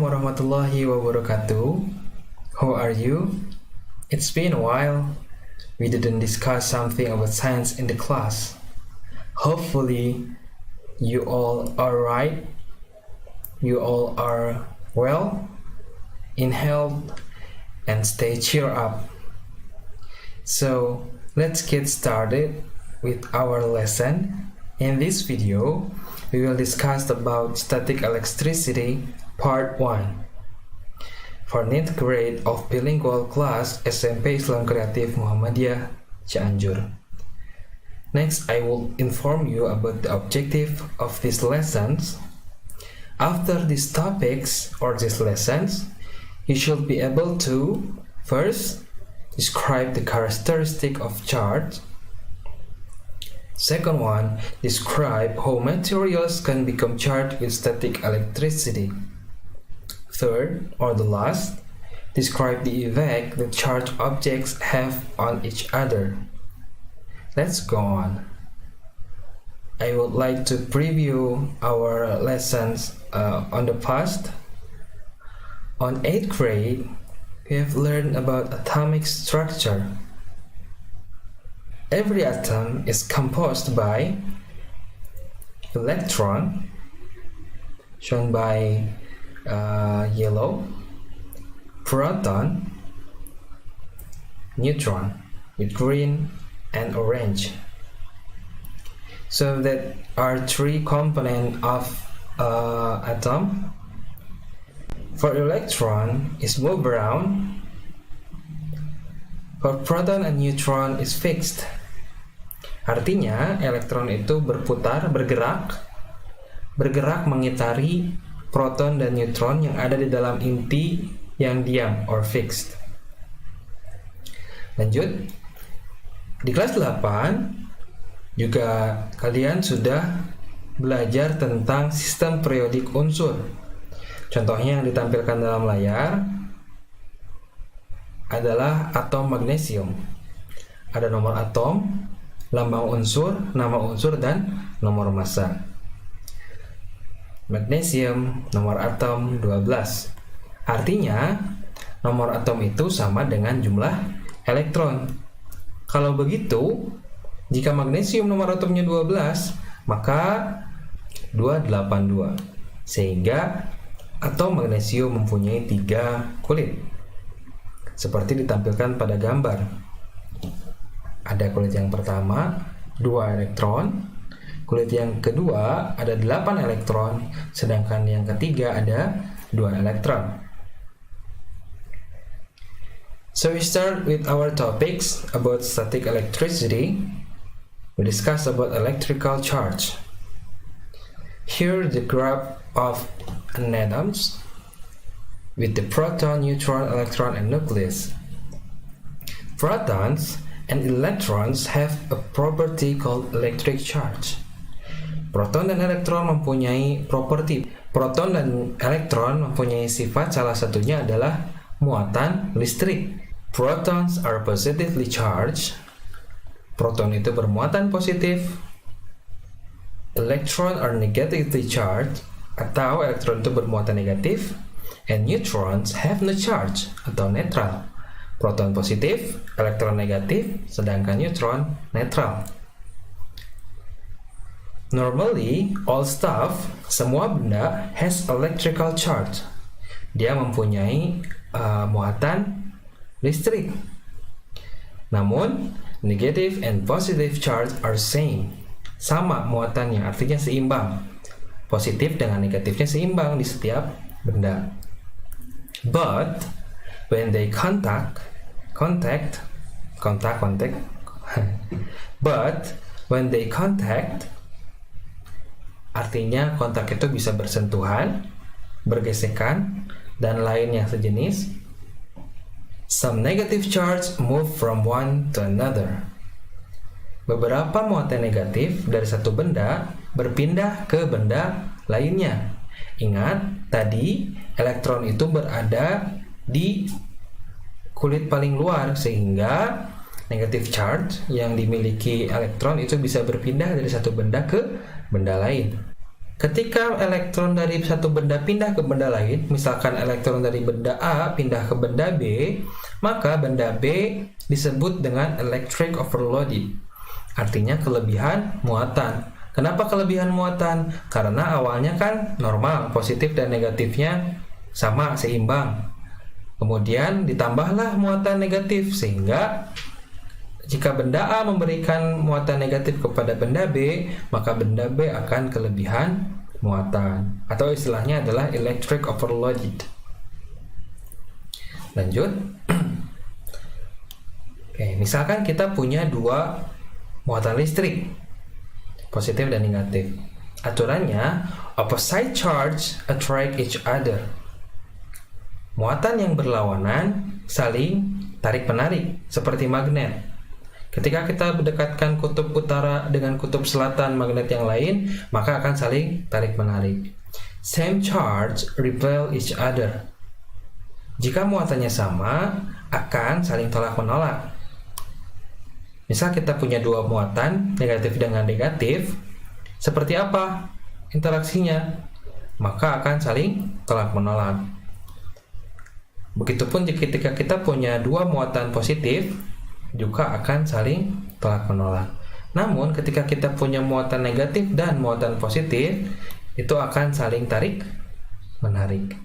warahmatullahi wabarakatuh. How are you? It's been a while. We didn't discuss something about science in the class. Hopefully, you all are right. You all are well, in health, and stay cheer up. So, let's get started with our lesson. In this video, we will discuss about static electricity part 1 for 9th grade of bilingual class SMP Islam Kreatif Muhammadiyah Cianjur. Next, I will inform you about the objective of these lessons. After these topics or these lessons, you should be able to first describe the characteristic of charge. Second one, describe how materials can become charged with static electricity. Third, or the last, describe the effect that charged objects have on each other. Let's go on. I would like to preview our lessons on the past. On 8th grade, we have learned about atomic structure. Every atom is composed by electron, shown by yellow, proton, neutron with green and orange. So that are three components of atom. For electron is move around. For proton and neutron is fixed. Artinya elektron itu bergerak mengitari proton dan neutron yang ada di dalam inti yang diam or fixed. Lanjut. Di kelas 8 juga kalian sudah belajar tentang sistem periodik unsur. Contohnya yang ditampilkan dalam layar adalah atom magnesium. Ada nomor atom, lambang unsur, nama unsur, dan nomor massa. Magnesium, nomor atom 12. Artinya, nomor atom itu sama dengan jumlah elektron. Kalau begitu, jika magnesium nomor atomnya 12, maka 282. Sehingga atom magnesium mempunyai 3 kulit. Seperti ditampilkan pada gambar. Ada kulit yang pertama, 2 elektron. Kulit yang kedua ada 8 elektron, sedangkan yang ketiga ada 2 elektron. So we start with our topics about static electricity. We discuss about electrical charge. Here the graph of an atoms with the proton, neutron, electron, and nucleus. Protons and electrons have a property called electric charge. Proton dan elektron mempunyai properti. Proton dan elektron mempunyai sifat, salah satunya adalah muatan listrik. Protons are positively charged. Proton itu bermuatan positif. Electron are negatively charged, atau elektron itu bermuatan negatif. And neutrons have no charge, atau netral. Proton positif, elektron negatif, sedangkan neutron netral. Normally, all stuff, semua benda has electrical charge. Dia mempunyai muatan listrik. Namun, negative and positive charge are same. Sama muatannya, artinya seimbang. Positif dengan negatifnya seimbang di setiap benda. But, when they contact, but, when they contact, artinya kontak itu bisa bersentuhan, bergesekan, dan lainnya sejenis. Some negative charge move from one to another. Beberapa muatan negatif dari satu benda berpindah ke benda lainnya. Ingat, tadi elektron itu berada di kulit paling luar, sehingga negative charge yang dimiliki elektron itu bisa berpindah dari satu benda ke benda lain. Ketika elektron dari satu benda pindah ke benda lain, misalkan elektron dari benda A pindah ke benda B, maka benda B disebut dengan electric overloaded. Artinya kelebihan muatan. Kenapa kelebihan muatan? Karena awalnya kan normal, positif dan negatifnya sama, seimbang. Kemudian ditambahlah muatan negatif, sehingga jika benda A memberikan muatan negatif kepada benda B, maka benda B akan kelebihan muatan. Atau istilahnya adalah electric overloaded. Lanjut. Oke, misalkan kita punya dua muatan listrik, positif dan negatif. Aturannya, opposite charge attract each other. Muatan yang berlawanan saling tarik-menarik, seperti magnet. Ketika kita mendekatkan kutub utara dengan kutub selatan magnet yang lain, maka akan saling tarik-menarik. Same charge repel each other. Jika muatannya sama, akan saling tolak-menolak. Misal kita punya dua muatan, negatif dengan negatif, seperti apa interaksinya? Maka akan saling tolak-menolak. Begitupun ketika kita punya dua muatan positif, juga akan saling tolak-menolak. Namun ketika kita punya muatan negatif dan muatan positif, itu akan saling tarik-menarik.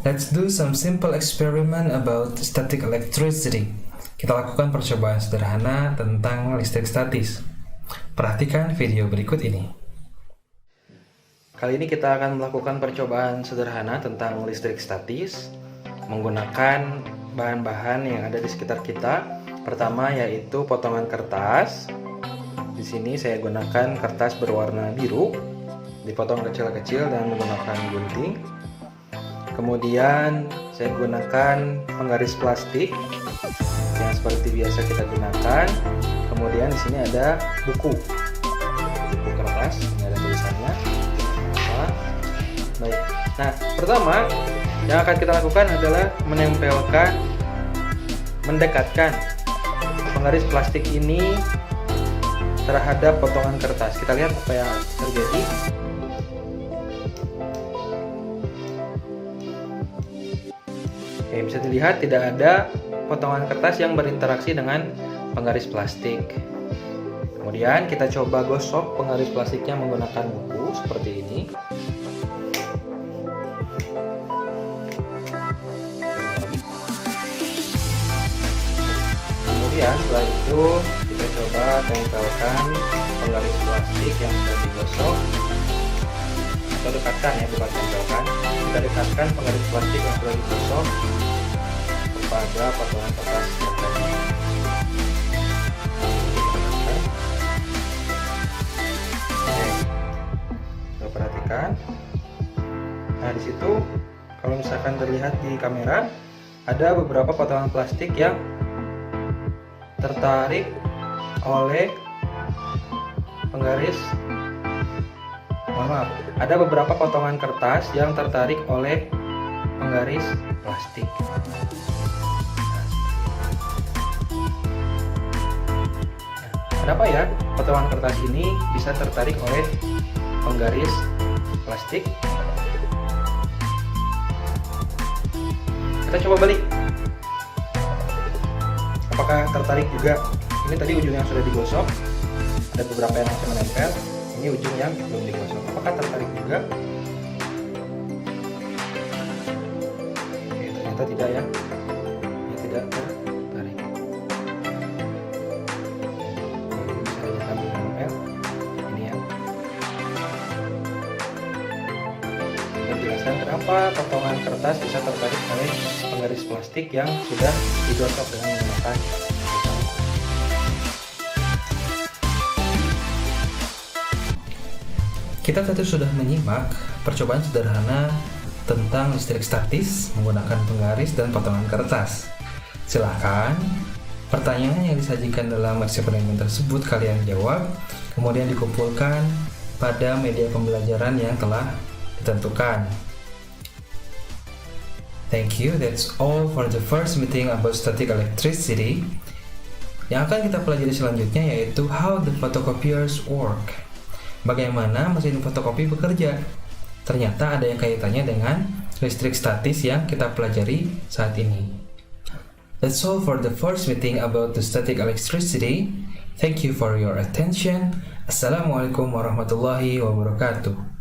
Let's do some simple experiment about static electricity. Kita lakukan percobaan sederhana tentang listrik statis. Perhatikan video berikut ini. Kali ini kita akan melakukan percobaan sederhana tentang listrik statis menggunakan bahan-bahan yang ada di sekitar kita. Pertama yaitu potongan kertas. Di sini saya gunakan kertas berwarna biru, dipotong kecil-kecil dan menggunakan gunting. Kemudian saya gunakan penggaris plastik yang seperti biasa kita gunakan. Kemudian di sini ada buku kertas, ini ada tulisannya. Baik. Nah, pertama yang akan kita lakukan adalah mendekatkan penggaris plastik ini terhadap potongan kertas. Kita lihat apa yang terjadi. Oke, bisa dilihat tidak ada potongan kertas yang berinteraksi dengan penggaris plastik. Kemudian kita coba gosok penggaris plastiknya menggunakan buku seperti ini. Kemudian setelah itu kita coba tempelkan penggaris plastik yang sudah digosok, atau dekatkan ya, bukan tempelkan. Kita dekatkan penggaris plastik yang sudah digosok kepada potongan kertas yang tadi. Oke, kita perhatikan. Nah, di situ kalau misalkan terlihat di kamera ada beberapa potongan plastik yang tertarik oleh penggaris, ada beberapa potongan kertas yang tertarik oleh penggaris plastik. Kenapa ya potongan kertas ini bisa tertarik oleh penggaris plastik? Kita coba balik. Apakah tertarik juga? Ini tadi ujung yang sudah digosok, ada beberapa yang masih menempel. Ini ujung yang belum digosok. Apakah tertarik juga? Oke, ternyata tidak ya. Ini tidak tertarik. Oke, bisa lihat menempel. Ini ya. Menjelaskan kenapa potongan kertas bisa tertarik oleh penggaris plastik yang sudah digosok dengan menggunakan. Kita tadi sudah menyimak percobaan sederhana tentang listrik statis menggunakan penggaris dan potongan kertas. Silahkan pertanyaan yang disajikan dalam eksperimen tersebut kalian jawab, kemudian dikumpulkan pada media pembelajaran yang telah ditentukan. Thank you, that's all for the first meeting about static electricity. Yang akan kita pelajari selanjutnya yaitu how the photocopiers work. bagaimana mesin fotokopi bekerja. Ternyata ada yang kaitannya dengan listrik statis yang kita pelajari saat ini. That's all for the first meeting about the static electricity. Thank you for your attention. Assalamualaikum warahmatullahi wabarakatuh.